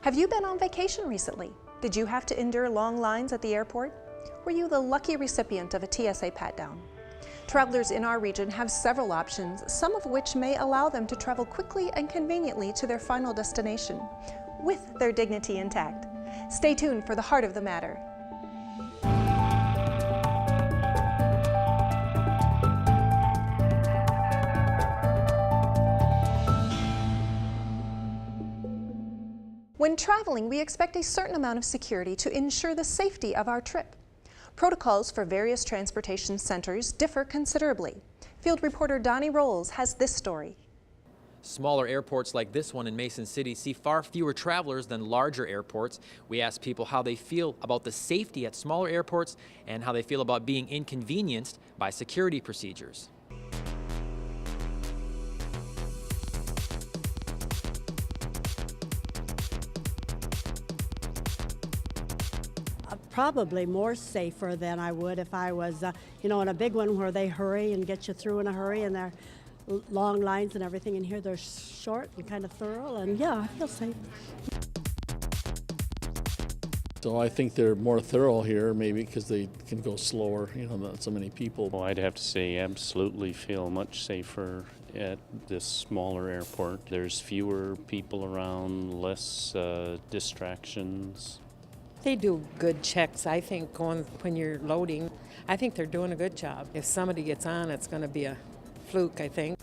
Have you been on vacation recently? Did you have to endure long lines at the airport? Were you the lucky recipient of a TSA pat-down? Travelers in our region have several options, some of which may allow them to travel quickly and conveniently to their final destination, with their dignity intact. Stay tuned for the heart of the matter. When traveling, we expect a certain amount of security to ensure the safety of our trip. Protocols for various transportation centers differ considerably. Field reporter Donnie Rolls has this story. Smaller airports like this one in Mason City see far fewer travelers than larger airports. We asked people how they feel about the safety at smaller airports and how they feel about being inconvenienced by security procedures. Probably more safer than I would if I was, in a big one where they hurry and get you through in a hurry and they're long lines and everything. And here they're short and kind of thorough, and yeah, I feel safe. So I think they're more thorough here, maybe because they can go slower, not so many people. Well, I'd have to say absolutely feel much safer at this smaller airport. There's fewer people around, less distractions. They do good checks, I think, when you're loading. I think they're doing a good job. If somebody gets on, it's going to be a fluke, I think.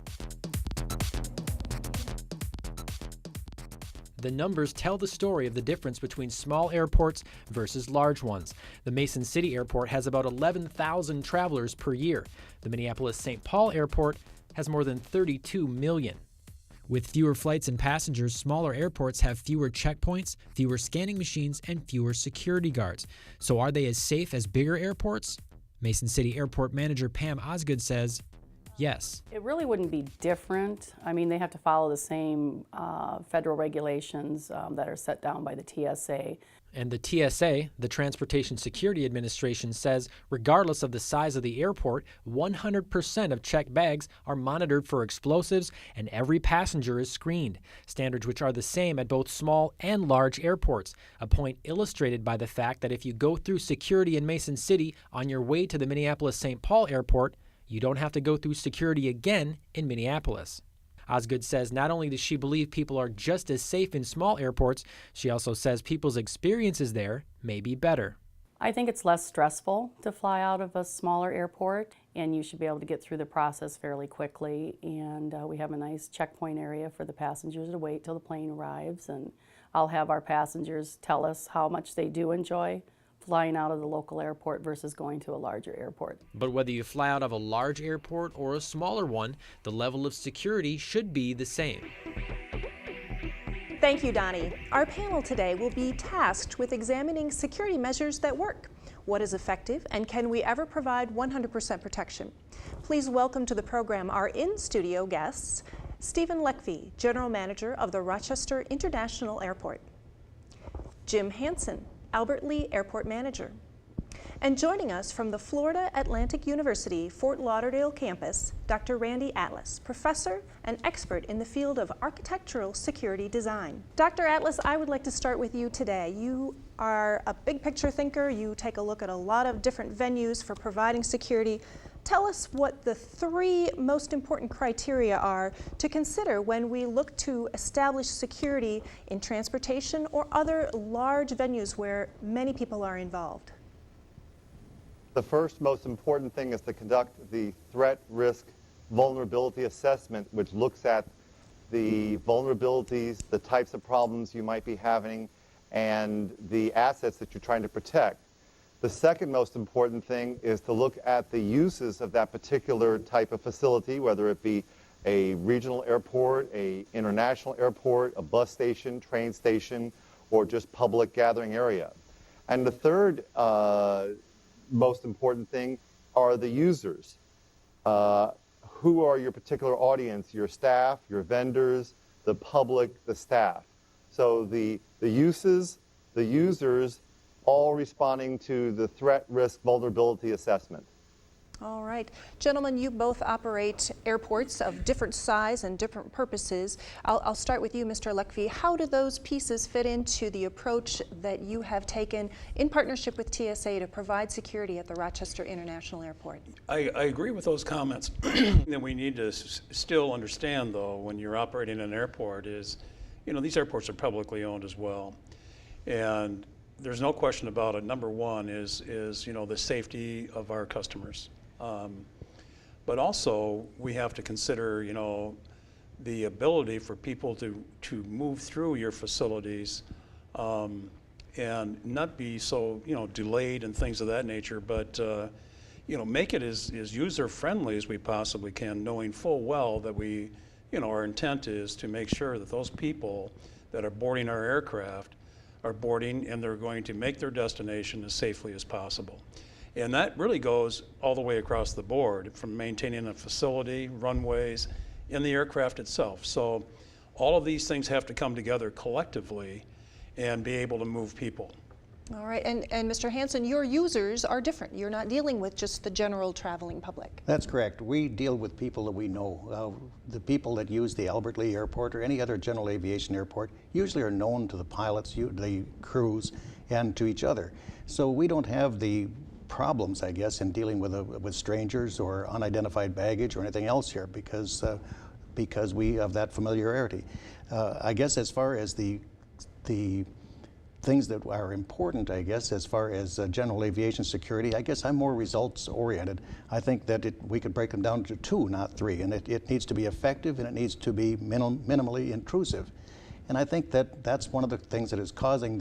The numbers tell the story of the difference between small airports versus large ones. The Mason City Airport has about 11,000 travelers per year. The Minneapolis-St. Paul Airport has more than 32 million. With fewer flights and passengers, smaller airports have fewer checkpoints, fewer scanning machines, and fewer security guards. So are they as safe as bigger airports? Mason City Airport Manager Pam Osgood says, yes. It really wouldn't be different. I mean, they have to follow the same federal regulations that are set down by the TSA. And the TSA, the Transportation Security Administration, says regardless of the size of the airport, 100% of checked bags are monitored for explosives and every passenger is screened, standards which are the same at both small and large airports, a point illustrated by the fact that if you go through security in Mason City on your way to the Minneapolis-St. Paul Airport, you don't have to go through security again in Minneapolis. Osgood says not only does she believe people are just as safe in small airports, she also says people's experiences there may be better. I think it's less stressful to fly out of a smaller airport, and you should be able to get through the process fairly quickly. And we have a nice checkpoint area for the passengers to wait till the plane arrives, and I'll have our passengers tell us how much they do enjoy flying out of the local airport versus going to a larger airport. But whether you fly out of a large airport or a smaller one, the level of security should be the same. Thank you, Donnie. Our panel today will be tasked with examining security measures that work. What is effective, and can we ever provide 100% protection? Please welcome to the program our in-studio guests, Stephen Leckvey, General Manager of the Rochester International Airport, Jim Hansen, Albert Lee Airport Manager. And joining us from the Florida Atlantic University Fort Lauderdale campus, Dr. Randy Atlas, professor and expert in the field of architectural security design. Dr. Atlas, I would like to start with you today. You are a big picture thinker. You take a look at a lot of different venues for providing security. Tell us what the three most important criteria are to consider when we look to establish security in transportation or other large venues where many people are involved. The first most important thing is to conduct the threat risk vulnerability assessment, which looks at the vulnerabilities, the types of problems you might be having, and the assets that you're trying to protect. The second most important thing is to look at the uses of that particular type of facility, whether it be a regional airport, a international airport, a bus station, train station, or just public gathering area. And the third most important thing are the users. Who are your particular audience? Your staff, your vendors, the public, the staff. So the uses, the users, all responding to the threat risk vulnerability assessment. All right. Gentlemen, you both operate airports of different size and different purposes. I'll start with you, Mr. Lekvi. How do those pieces fit into the approach that you have taken in partnership with TSA to provide security at the Rochester International Airport? I agree with those comments. That we need to still understand, though, when you're operating an airport is, these airports are publicly owned as well. And there's no question about it. Number one is the safety of our customers. But also we have to consider, the ability for people to move through your facilities and not be so, delayed and things of that nature, but make it as user-friendly as we possibly can, knowing full well that we, our intent is to make sure that those people that are boarding our aircraft are boarding and they're going to make their destination as safely as possible. And that really goes all the way across the board, from maintaining a facility, runways, in the aircraft itself. So all of these things have to come together collectively and be able to move people. All right, and Mr. Hansen, your users are different. You're not dealing with just the general traveling public. That's correct. We deal with people that we know. The people that use the Albert Lee Airport or any other general aviation airport usually are known to the pilots, the crews, and to each other. So we don't have the problems, I guess, in dealing with strangers or unidentified baggage or anything else here because we have that familiarity. I guess as far as the things that are important, I guess, as far as general aviation security, I guess I'm more results oriented. I think that we could break them down to 2, not 3, and it needs to be effective and it needs to be minimally intrusive. And I think that that's one of the things that is causing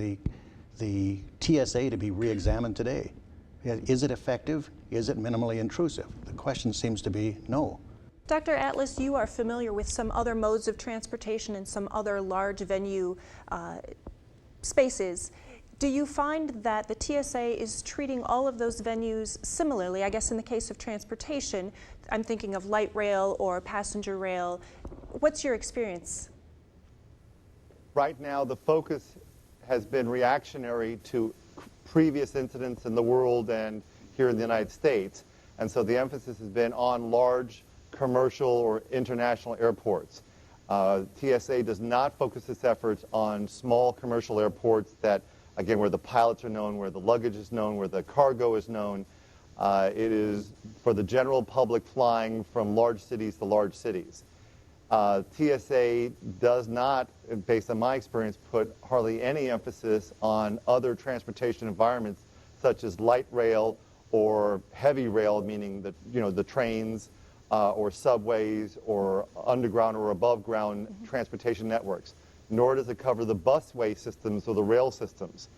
the TSA to be re-examined today. Is it effective? Is it minimally intrusive? The question seems to be no. Dr. Atlas, you are familiar with some other modes of transportation and some other large venue spaces. Do you find that the TSA is treating all of those venues similarly? I guess in the case of transportation, I'm thinking of light rail or passenger rail. What's your experience? Right now, the focus has been reactionary to previous incidents in the world and here in the United States. And so the emphasis has been on large commercial or international airports. TSA does not focus its efforts on small commercial airports that, again, where the pilots are known, where the luggage is known, where the cargo is known. It is for the general public flying from large cities to large cities. TSA does not, based on my experience, put hardly any emphasis on other transportation environments such as light rail or heavy rail, meaning the trains or subways or underground or above ground transportation networks. Nor does it cover the busway systems or the rail systems.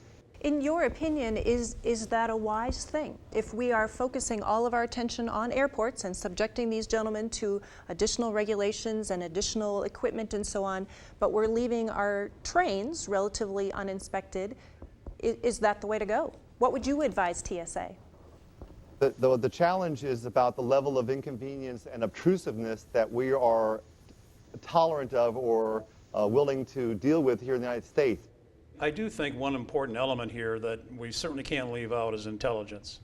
In your opinion, is that a wise thing? If we are focusing all of our attention on airports and subjecting these gentlemen to additional regulations and additional equipment and so on, but we're leaving our trains relatively uninspected, is that the way to go? What would you advise TSA? The challenge is about the level of inconvenience and obtrusiveness that we are tolerant of or willing to deal with here in the United States. I do think one important element here that we certainly can't leave out is intelligence.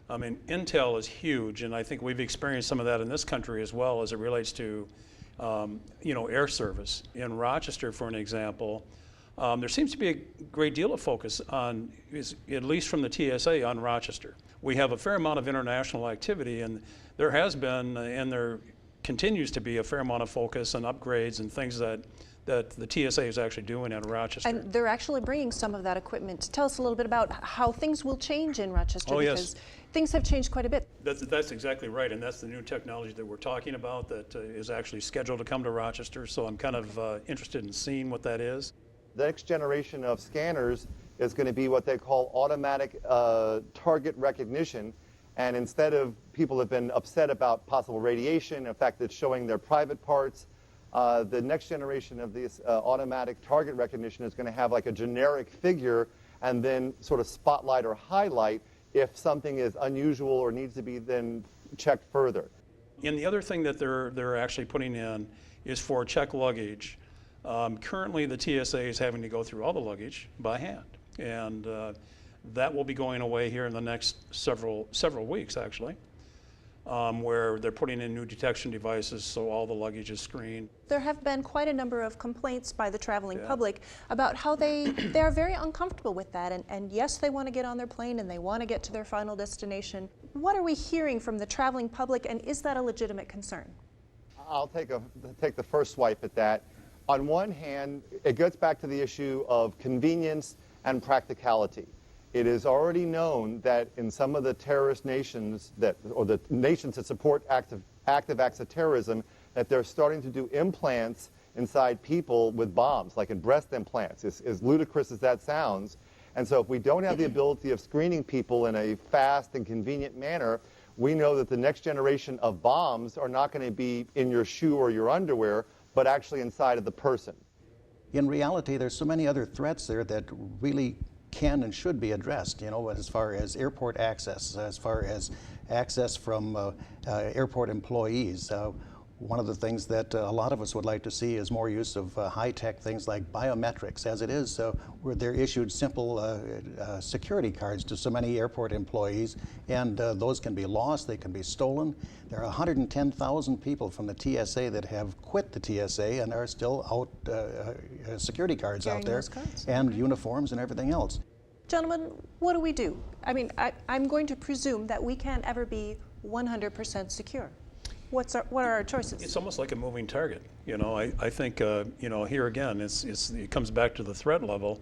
I mean, intel is huge, and I think we've experienced some of that in this country as well as it relates to, air service. In Rochester, for an example, there seems to be a great deal of focus on, at least from the TSA, on Rochester. We have a fair amount of international activity, and there has been, and there continues to be a fair amount of focus on upgrades and things that the TSA is actually doing at Rochester. And they're actually bringing some of that equipment. Tell us a little bit about how things will change in Rochester, because things have changed quite a bit. That's exactly right, and that's the new technology that we're talking about that is actually scheduled to come to Rochester, so I'm kind of interested in seeing what that is. The next generation of scanners is going to be what they call automatic target recognition, and instead of people have been upset about possible radiation, in fact it's showing their private parts, the next generation of this automatic target recognition is going to have like a generic figure and then sort of spotlight or highlight if something is unusual or needs to be then checked further. And the other thing that they're actually putting in is for check luggage. Currently the TSA is having to go through all the luggage by hand, and that will be going away here in the next several weeks actually. where they're putting in new detection devices so all the luggage is screened. There have been quite a number of complaints by the traveling public about how they are very uncomfortable with that, and yes, they want to get on their plane and they want to get to their final destination. What are we hearing from the traveling public, and is that a legitimate concern? I'll take the first swipe at that. On one hand, it gets back to the issue of convenience and practicality. It is already known that in some of the terrorist nations or the nations that support active acts of terrorism, that they're starting to do implants inside people with bombs, like in breast implants, as ludicrous as that sounds. And so if we don't have the ability of screening people in a fast and convenient manner, we know that the next generation of bombs are not going to be in your shoe or your underwear, but actually inside of the person. In reality, there's so many other threats there that really can and should be addressed, as far as airport access, as far as access from airport employees. One of the things that a lot of us would like to see is more use of high-tech things like biometrics. As it is, where they're issued simple security cards to so many airport employees, and those can be lost, they can be stolen. There are 110,000 people from the TSA that have quit the TSA and are still out security cards Carrying out there, those cards. and uniforms and everything else. Gentlemen, what do we do? I mean, I'm going to presume that we can't ever be 100% secure. What are our choices? It's almost like a moving target. I think, here again, it comes back to the threat level.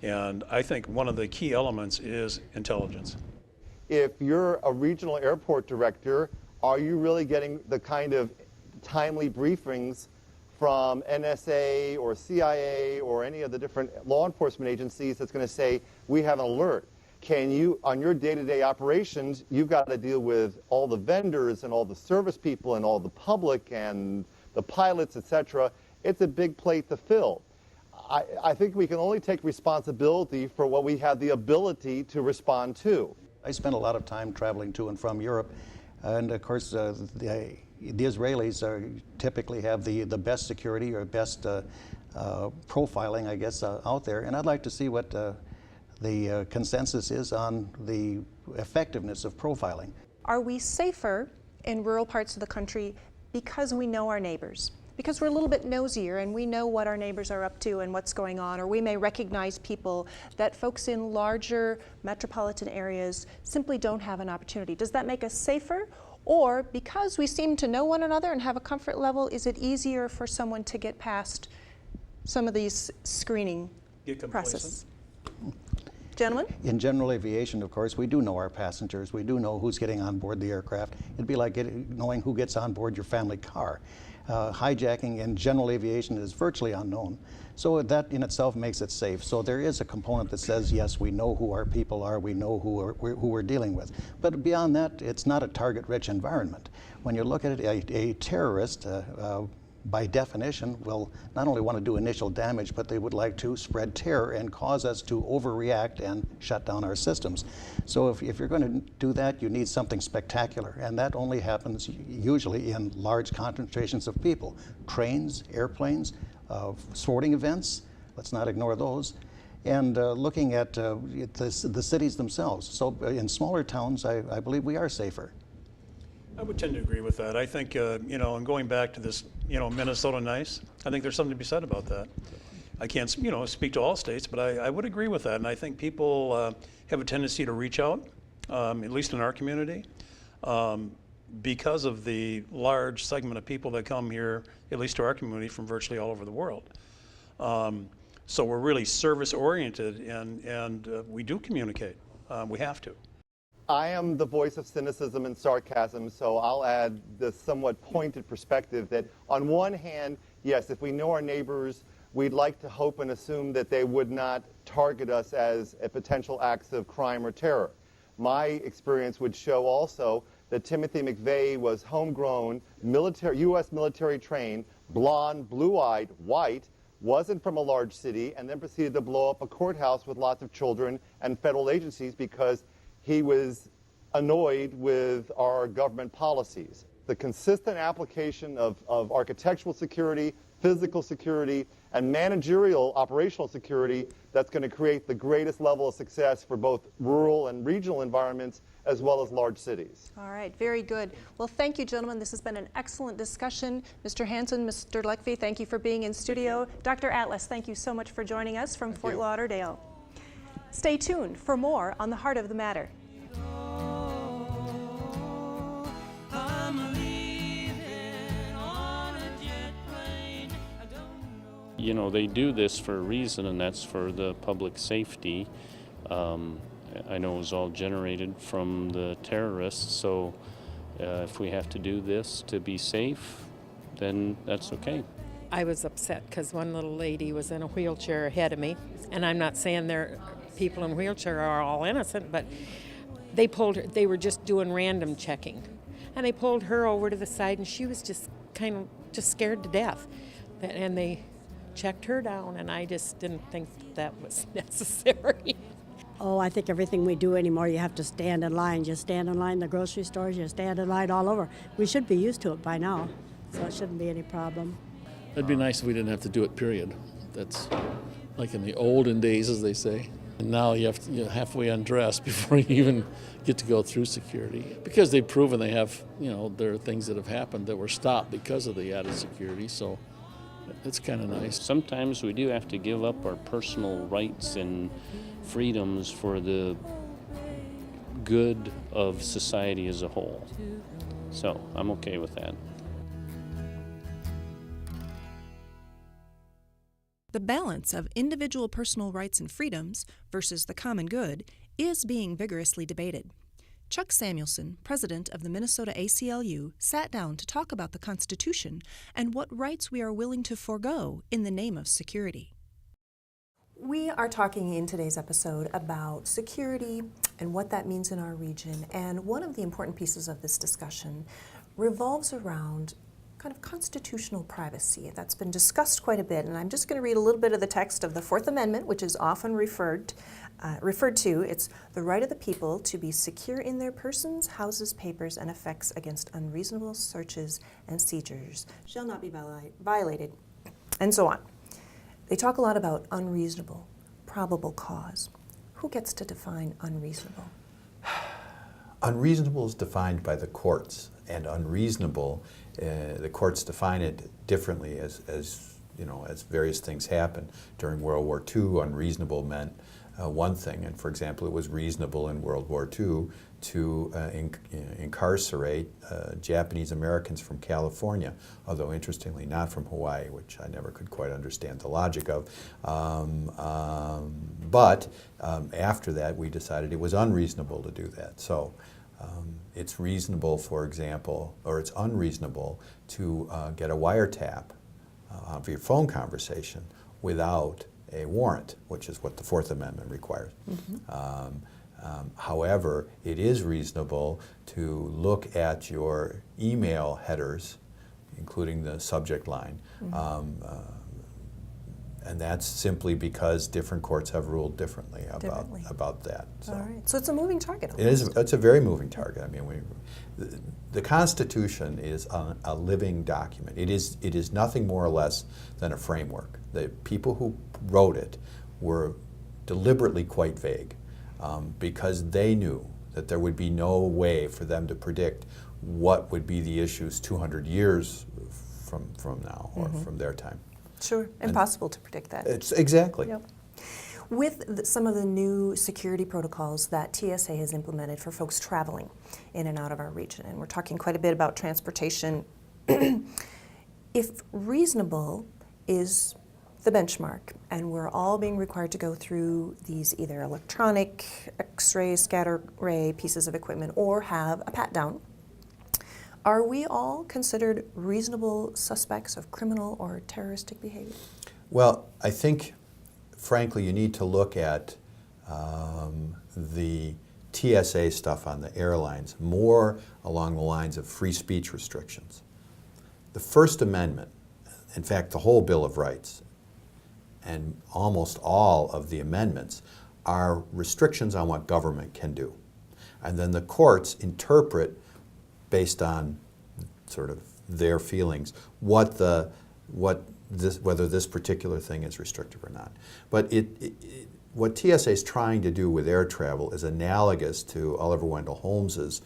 And I think one of the key elements is intelligence. If you're a regional airport director, are you really getting the kind of timely briefings from NSA or CIA or any of the different law enforcement agencies that's going to say, we have an alert? Can you, on your day-to-day operations, you've got to deal with all the vendors and all the service people and all the public and the pilots, etc. It's a big plate to fill. I think we can only take responsibility for what we have the ability to respond to. I spent a lot of time traveling to and from Europe, and of course the Israelis typically have the best security or best profiling, I guess, out there, and I'd like to see what the consensus is on the effectiveness of profiling. Are we safer in rural parts of the country because we know our neighbors? Because we're a little bit nosier and we know what our neighbors are up to and what's going on, or we may recognize people that folks in larger metropolitan areas simply don't have an opportunity. Does that make us safer? Or because we seem to know one another and have a comfort level, is it easier for someone to get past some of these screening processes? Gentlemen? In general aviation, of course, we do know our passengers. We do know who's getting on board the aircraft. It'd be like knowing who gets on board your family car. Hijacking in general aviation is virtually unknown. So that in itself makes it safe. So there is a component that says, yes, we know who our people are, we know who we're dealing with. But beyond that, it's not a target-rich environment. When you look at it, a terrorist, by definition, will not only want to do initial damage, but they would like to spread terror and cause us to overreact and shut down our systems. So if you're going to do that, you need something spectacular, and that only happens usually in large concentrations of people. Trains, airplanes, sporting events, let's not ignore those, and looking at the cities themselves. So in smaller towns, I believe we are safer. I would tend to agree with that. I think, and going back to this, Minnesota nice, I think there's something to be said about that. I can't, speak to all states, but I would agree with that. And I think people have a tendency to reach out, at least in our community, because of the large segment of people that come here, at least to our community, from virtually all over the world. So we're really service-oriented, and we do communicate. We have to. I am the voice of cynicism and sarcasm, so I'll add the somewhat pointed perspective that on one hand, yes, if we know our neighbors, we'd like to hope and assume that they would not target us as a potential acts of crime or terror. My experience would show also that Timothy McVeigh was homegrown, U.S. military trained, blonde, blue-eyed, white, wasn't from a large city, and then proceeded to blow up a courthouse with lots of children and federal agencies because he was annoyed with our government policies. The consistent application of architectural security, physical security, and managerial operational security that's going to create the greatest level of success for both rural and regional environments as well as large cities. All right, very good. Well, thank you, gentlemen. This has been an excellent discussion. Mr. Hanson, Mr. Leckvey, thank you for being in studio. Dr. Atlas, thank you so much for joining us from Fort Lauderdale. Stay tuned for more on the Heart of the Matter. You know, they do this for a reason, and that's for the public safety. I know it was all generated from the terrorists, so if we have to do this to be safe, then that's okay. I was upset because one little lady was in a wheelchair ahead of me, and I'm not saying people in wheelchair are all innocent, but they pulled her. They were just doing random checking, and they pulled her over to the side, and she was just just scared to death, and they checked her down, and I just didn't think that was necessary. Oh, I think everything we do anymore, you have to stand in line. You stand in line in the grocery stores, you stand in line all over. We should be used to it by now, so it shouldn't be any problem. It'd be nice if we didn't have to do it, period. That's like in the olden days, as they say. And now you have to halfway undress before you even get to go through security. Because they've proven they have, there are things that have happened that were stopped because of the added security, so it's kind of nice. Sometimes we do have to give up our personal rights and freedoms for the good of society as a whole. So I'm okay with that. The balance of individual personal rights and freedoms versus the common good is being vigorously debated. Chuck Samuelson, president of the Minnesota ACLU, sat down to talk about the Constitution and what rights we are willing to forego in the name of security. We are talking in today's episode about security and what that means in our region, and one of the important pieces of this discussion revolves around kind of constitutional privacy. That's been discussed quite a bit, and I'm just going to read a little bit of the text of the Fourth Amendment, which is often referred to. It's the right of the people to be secure in their persons, houses, papers, and effects against unreasonable searches and seizures shall not be violated, and so on. They talk a lot about unreasonable, probable cause. Who gets to define unreasonable? Unreasonable is defined by the courts, and unreasonable, the courts define it differently as various things happen. During World War II, unreasonable meant one thing, and for example, it was reasonable in World War II to incarcerate Japanese Americans from California, although interestingly not from Hawaii, which I never could quite understand the logic of. But after that, we decided it was unreasonable to do that. So it's reasonable, for example, or it's unreasonable to get a wiretap of your phone conversation without a warrant, which is what the Fourth Amendment requires. Mm-hmm. However, it is reasonable to look at your email headers, including the subject line, mm-hmm. And that's simply because different courts have ruled differently about that. So. All right. So it's a moving target. It is. It's a very moving target. I mean, the Constitution is a living document. It is nothing more or less than a framework. The people who wrote it were deliberately quite vague because they knew that there would be no way for them to predict what would be the issues 200 years from now or mm-hmm. from their time. Sure, impossible to predict that. It's exactly. Yep. With some of the new security protocols that TSA has implemented for folks traveling in and out of our region, and we're talking quite a bit about transportation, if reasonable is the benchmark, and we're all being required to go through these either electronic X-ray, scatter ray pieces of equipment or have a pat-down, are we all considered reasonable suspects of criminal or terroristic behavior? Well, I think, frankly, you need to look at the TSA stuff on the airlines more along the lines of free speech restrictions. The First Amendment, in fact, the whole Bill of Rights, and almost all of the amendments are restrictions on what government can do. And then the courts interpret based on sort of their feelings, what whether this particular thing is restrictive or not. But what TSA is trying to do with air travel is analogous to Oliver Wendell Holmes's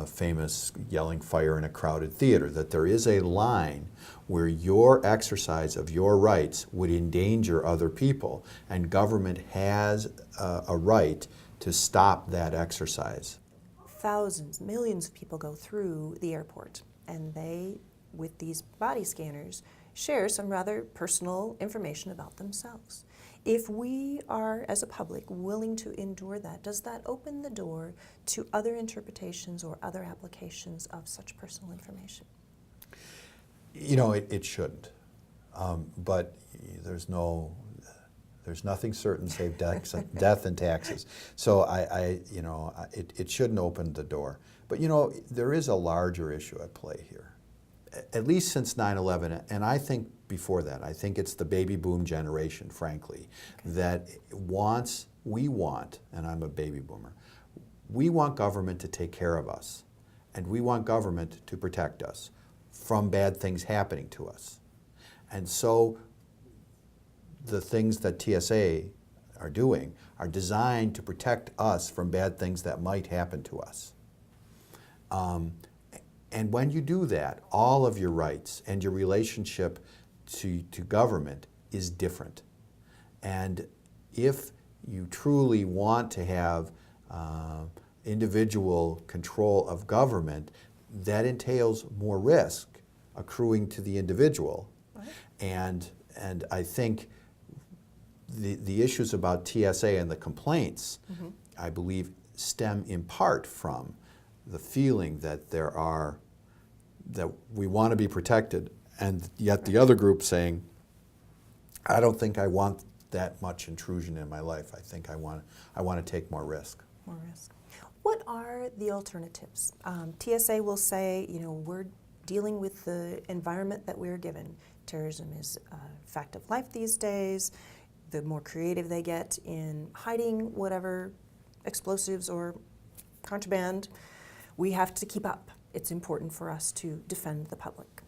famous yelling fire in a crowded theater, that there is a line where your exercise of your rights would endanger other people, and government has a right to stop that exercise. Thousands, millions of people go through the airport, and they, with these body scanners, share some rather personal information about themselves. If we are, as a public, willing to endure that, does that open the door to other interpretations or other applications of such personal information? You know, it shouldn't. But there's nothing certain save death and taxes. So it shouldn't open the door. But you know, there is a larger issue at play here. At least since 9/11, and I think before that, I think it's the baby boom generation, frankly, that we want, and I'm a baby boomer, we want government to take care of us, and we want government to protect us from bad things happening to us. And so the things that TSA are doing are designed to protect us from bad things that might happen to us. And when you do that, all of your rights and your relationship to government is different. And if you truly want to have individual control of government, that entails more risk accruing to the individual. Right. And I think the issues about TSA and the complaints, I believe, stem in part from the feeling that that we want to be protected, and yet the other group saying, I don't think I want that much intrusion in my life. I think I want to take more risk. More risk. What are the alternatives? TSA will say, you know, we're dealing with the environment that we're given. Terrorism is a fact of life these days. The more creative they get in hiding whatever explosives or contraband, we have to keep up. It's important for us to defend the public.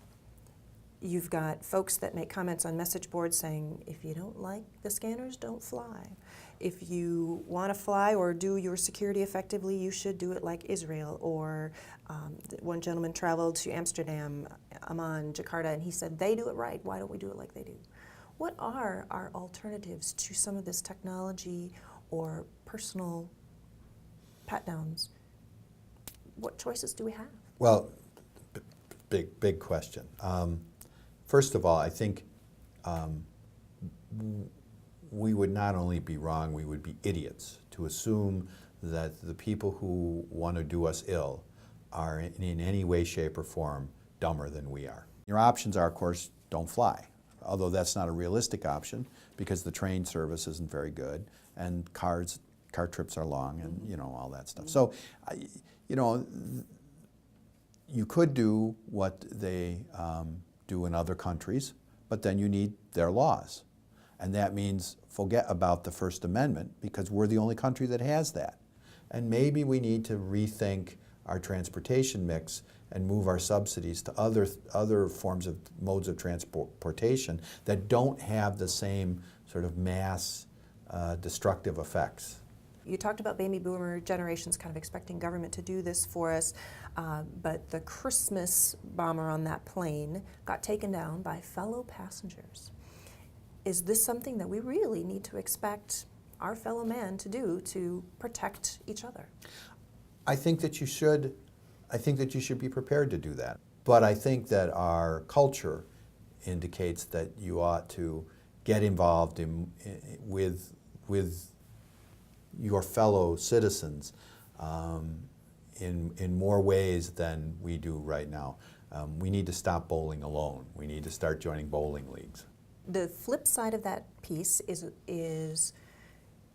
You've got folks that make comments on message boards saying, if you don't like the scanners, don't fly. If you want to fly or do your security effectively, you should do it like Israel. Or one gentleman traveled to Amsterdam, Amman, Jakarta, and he said, they do it right. Why don't we do it like they do? What are our alternatives to some of this technology or personal pat-downs? What choices do we have? Well, big question. First of all, I think we would not only be wrong, we would be idiots to assume that the people who want to do us ill are in any way, shape, or form dumber than we are. Your options are, of course, don't fly, although that's not a realistic option because the train service isn't very good and car trips are long and, you know, all that stuff. So, you know, you could do what they do in other countries, but then you need their laws. And that means forget about the First Amendment because we're the only country that has that. And maybe we need to rethink our transportation mix and move our subsidies to other forms of modes of transportation that don't have the same sort of mass destructive effects. You talked about baby boomer generations kind of expecting government to do this for us, but the Christmas bomber on that plane got taken down by fellow passengers. Is this something that we really need to expect our fellow man to do to protect each other? I think that you should. I think that you should be prepared to do that. But I think that our culture indicates that you ought to get involved with your fellow citizens in more ways than we do right now. We need to stop bowling alone. We need to start joining bowling leagues. The flip side of that piece is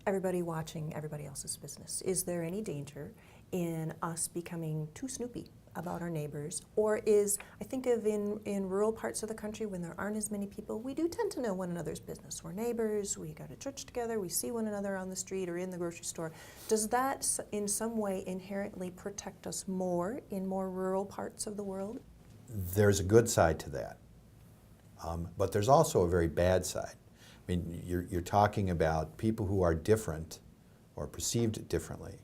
everybody watching everybody else's business. Is there any danger in us becoming too snoopy about our neighbors? Or I think of in rural parts of the country when there aren't as many people, we do tend to know one another's business. We're neighbors, we go to church together, we see one another on the street or in the grocery store. Does that in some way inherently protect us more in more rural parts of the world? There's a good side to that. But there's also a very bad side. I mean, you're talking about people who are different or perceived differently,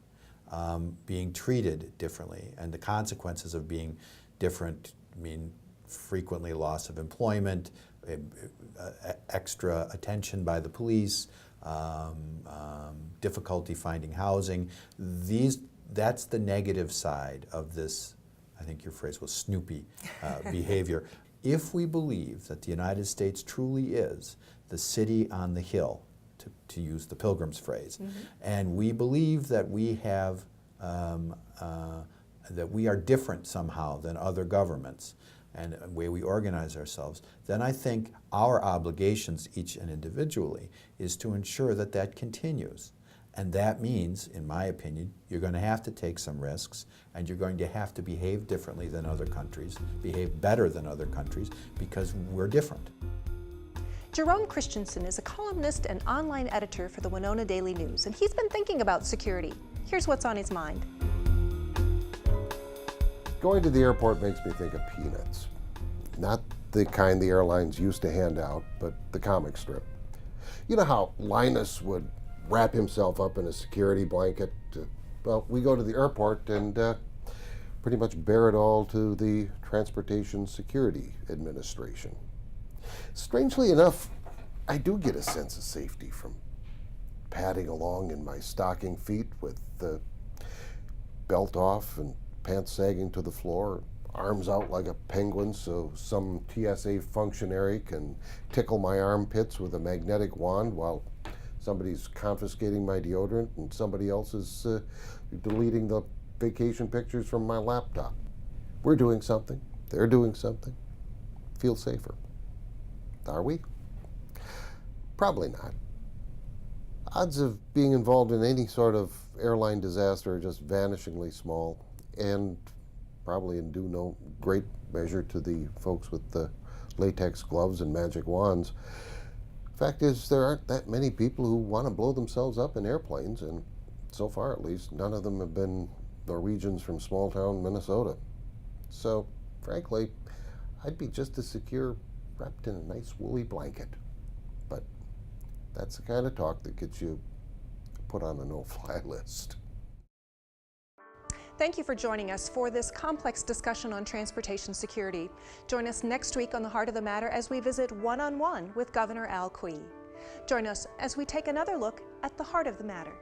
being treated differently, and the consequences of being different mean frequently loss of employment, extra attention by the police, difficulty finding housing. That's the negative side of this, I think your phrase was snoopy behavior. If we believe that the United States truly is the city on the hill, to use the Pilgrim's phrase, and we believe that we have that we are different somehow than other governments and the way we organize ourselves, then I think our obligations, each and individually, is to ensure that that continues. And that means, in my opinion, you're going to have to take some risks, and you're going to have to behave differently than other countries, behave better than other countries, because we're different. Jerome Christensen is a columnist and online editor for the Winona Daily News, and he's been thinking about security. Here's what's on his mind. Going to the airport makes me think of Peanuts. Not the kind the airlines used to hand out, but the comic strip. You know how Linus would wrap himself up in a security blanket? Well, we go to the airport and pretty much bear it all to the Transportation Security Administration. Strangely enough, I do get a sense of safety from padding along in my stocking feet with the belt off and pants sagging to the floor, arms out like a penguin so some TSA functionary can tickle my armpits with a magnetic wand while somebody's confiscating my deodorant and somebody else is deleting the vacation pictures from my laptop. We're doing something, they're doing something. Feel safer. Are we? Probably not. Odds of being involved in any sort of airline disaster are just vanishingly small, and probably in due no great measure to the folks with the latex gloves and magic wands. Fact is, there aren't that many people who want to blow themselves up in airplanes, and so far at least, none of them have been Norwegians from small town Minnesota. So, frankly, I'd be just as secure wrapped in a nice woolly blanket. But that's the kind of talk that gets you put on a no-fly list. Thank you for joining us for this complex discussion on transportation security. Join us next week on The Heart of the Matter as we visit one-on-one with Governor Al Quie. Join us as we take another look at the heart of the matter.